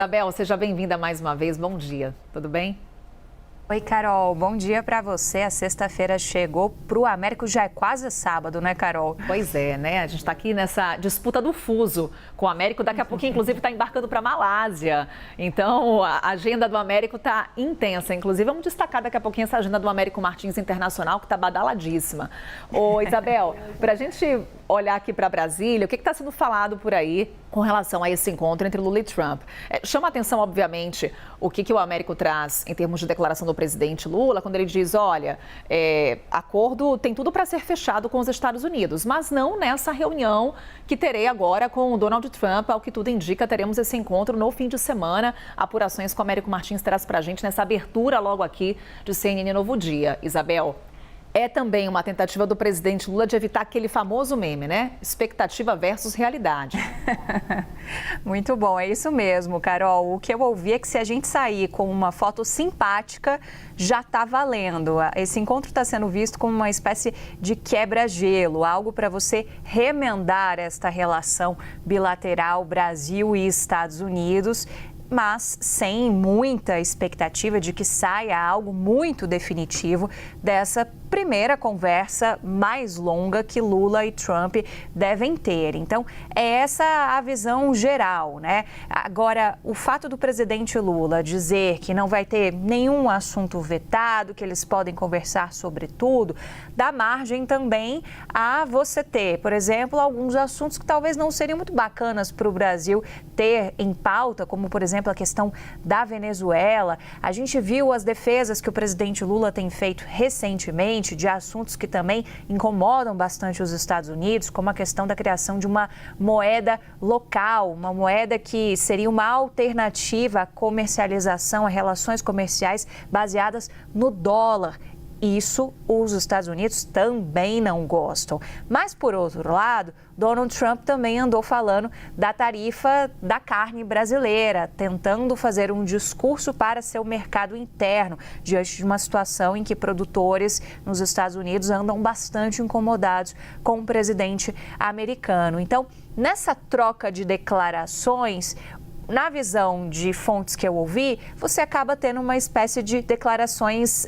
Isabel, seja bem-vinda mais uma vez. Bom dia, tudo bem? Oi, Carol. Bom dia para você. A sexta-feira chegou pro Américo, já é quase sábado, né, Carol? Pois é, né? A gente está aqui nessa disputa do fuso com o Américo. Daqui a pouquinho, inclusive, está embarcando para a Malásia. Então, a agenda do Américo está intensa. Inclusive, vamos destacar daqui a pouquinho essa agenda do Américo Martins Internacional, que está badaladíssima. Ô, Isabel, para a gente olhar aqui para Brasília, o que está sendo falado por aí com relação a esse encontro entre Lula e Trump? Chama a atenção, obviamente, o que o Américo traz em termos de declaração do presidente Lula, quando ele diz, olha, acordo tem tudo para ser fechado com os Estados Unidos, mas não nessa reunião que terei agora com o Donald Trump. Ao que tudo indica, teremos esse encontro no fim de semana. Apurações com o Américo Martins traz para a gente nessa abertura logo aqui de CNN Novo Dia. Isabel, é também uma tentativa do presidente Lula de evitar aquele famoso meme, né? Expectativa versus realidade. Muito bom, é isso mesmo, Carol. O que eu ouvi é que se a gente sair com uma foto simpática, já está valendo. Esse encontro está sendo visto como uma espécie de quebra-gelo, algo para você remendar esta relação bilateral Brasil e Estados Unidos, mas sem muita expectativa de que saia algo muito definitivo dessa primeira conversa mais longa que Lula e Trump devem ter. Então, é essa a visão geral, né? Agora, o fato do presidente Lula dizer que não vai ter nenhum assunto vetado, que eles podem conversar sobre tudo, dá margem também a você ter, por exemplo, alguns assuntos que talvez não seriam muito bacanas para o Brasil ter em pauta, como, por exemplo, a questão da Venezuela. A gente viu as defesas que o presidente Lula tem feito recentemente de assuntos que também incomodam bastante os Estados Unidos, como a questão da criação de uma moeda local, uma moeda que seria uma alternativa à comercialização, a relações comerciais baseadas no dólar. Isso os Estados Unidos também não gostam. Mas, por outro lado, Donald Trump também andou falando da tarifa da carne brasileira, tentando fazer um discurso para seu mercado interno, diante de uma situação em que produtores nos Estados Unidos andam bastante incomodados com o presidente americano. Então, nessa troca de declarações, na visão de fontes que eu ouvi, você acaba tendo uma espécie de declarações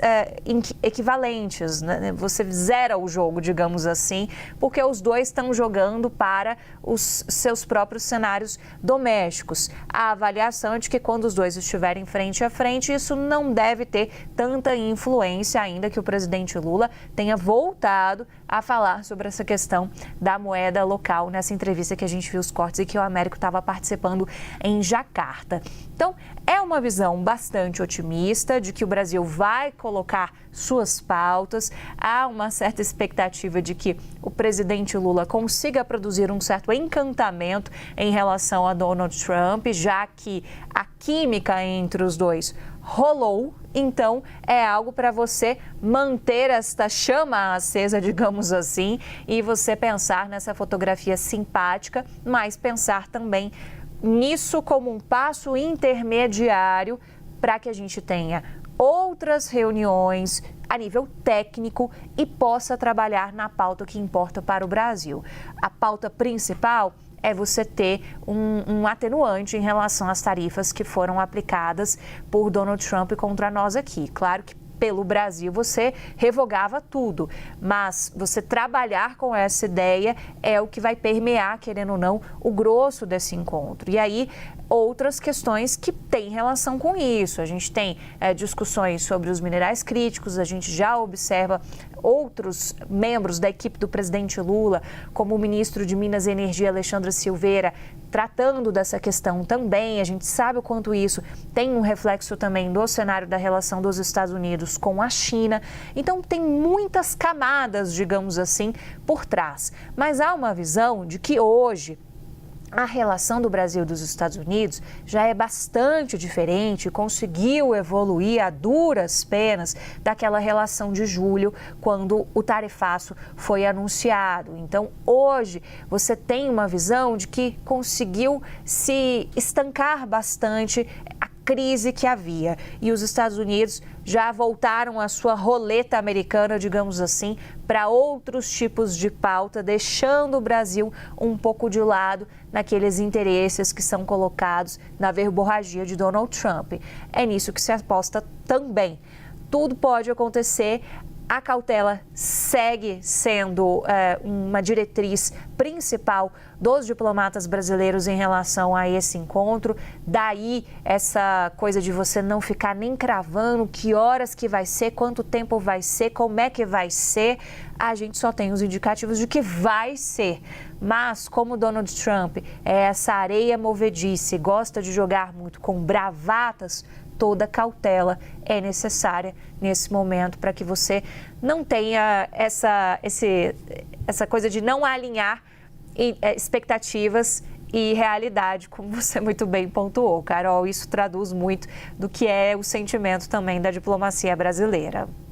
equivalentes, né? Você zera o jogo, digamos assim, porque os dois estão jogando para os seus próprios cenários domésticos. A avaliação é de que quando os dois estiverem frente a frente, isso não deve ter tanta influência, ainda que o presidente Lula tenha voltado a falar sobre essa questão da moeda local nessa entrevista que a gente viu os cortes e que o Américo estava participando em Jacarta. Então, é uma visão bastante otimista de que o Brasil vai colocar suas pautas. Há uma certa expectativa de que o presidente Lula consiga produzir um certo encantamento em relação a Donald Trump, já que a química entre os dois rolou. Então, é algo para você manter esta chama acesa, digamos assim, e você pensar nessa fotografia simpática, mas pensar também nisso como um passo intermediário para que a gente tenha outras reuniões a nível técnico e possa trabalhar na pauta que importa para o Brasil. A pauta principal é você ter um atenuante em relação às tarifas que foram aplicadas por Donald Trump contra nós aqui. Claro que pelo Brasil você revogava tudo, mas você trabalhar com essa ideia é o que vai permear, querendo ou não, o grosso desse encontro. E aí, outras questões que têm relação com isso. A gente tem discussões sobre os minerais críticos, a gente já observa outros membros da equipe do presidente Lula, como o ministro de Minas e Energia, Alexandre Silveira, tratando dessa questão também. A gente sabe o quanto isso tem um reflexo também do cenário da relação dos Estados Unidos com a China. Então, tem muitas camadas, digamos assim, por trás. Mas há uma visão de que hoje a relação do Brasil e dos Estados Unidos já é bastante diferente, conseguiu evoluir a duras penas daquela relação de julho, quando o tarifaço foi anunciado. Então, hoje, você tem uma visão de que conseguiu se estancar bastante a crise que havia. E os Estados Unidos já voltaram a sua roleta americana, digamos assim, para outros tipos de pauta, deixando o Brasil um pouco de lado naqueles interesses que são colocados na verborragia de Donald Trump. É nisso que se aposta também. Tudo pode acontecer. A cautela segue sendo uma diretriz principal dos diplomatas brasileiros em relação a esse encontro. Daí essa coisa de você não ficar nem cravando que horas que vai ser, quanto tempo vai ser, como é que vai ser. A gente só tem os indicativos de que vai ser. Mas como Donald Trump é essa areia movediça e gosta de jogar muito com bravatas, toda cautela é necessária nesse momento para que você não tenha essa coisa de não alinhar expectativas e realidade, como você muito bem pontuou, Carol. Isso traduz muito do que é o sentimento também da diplomacia brasileira.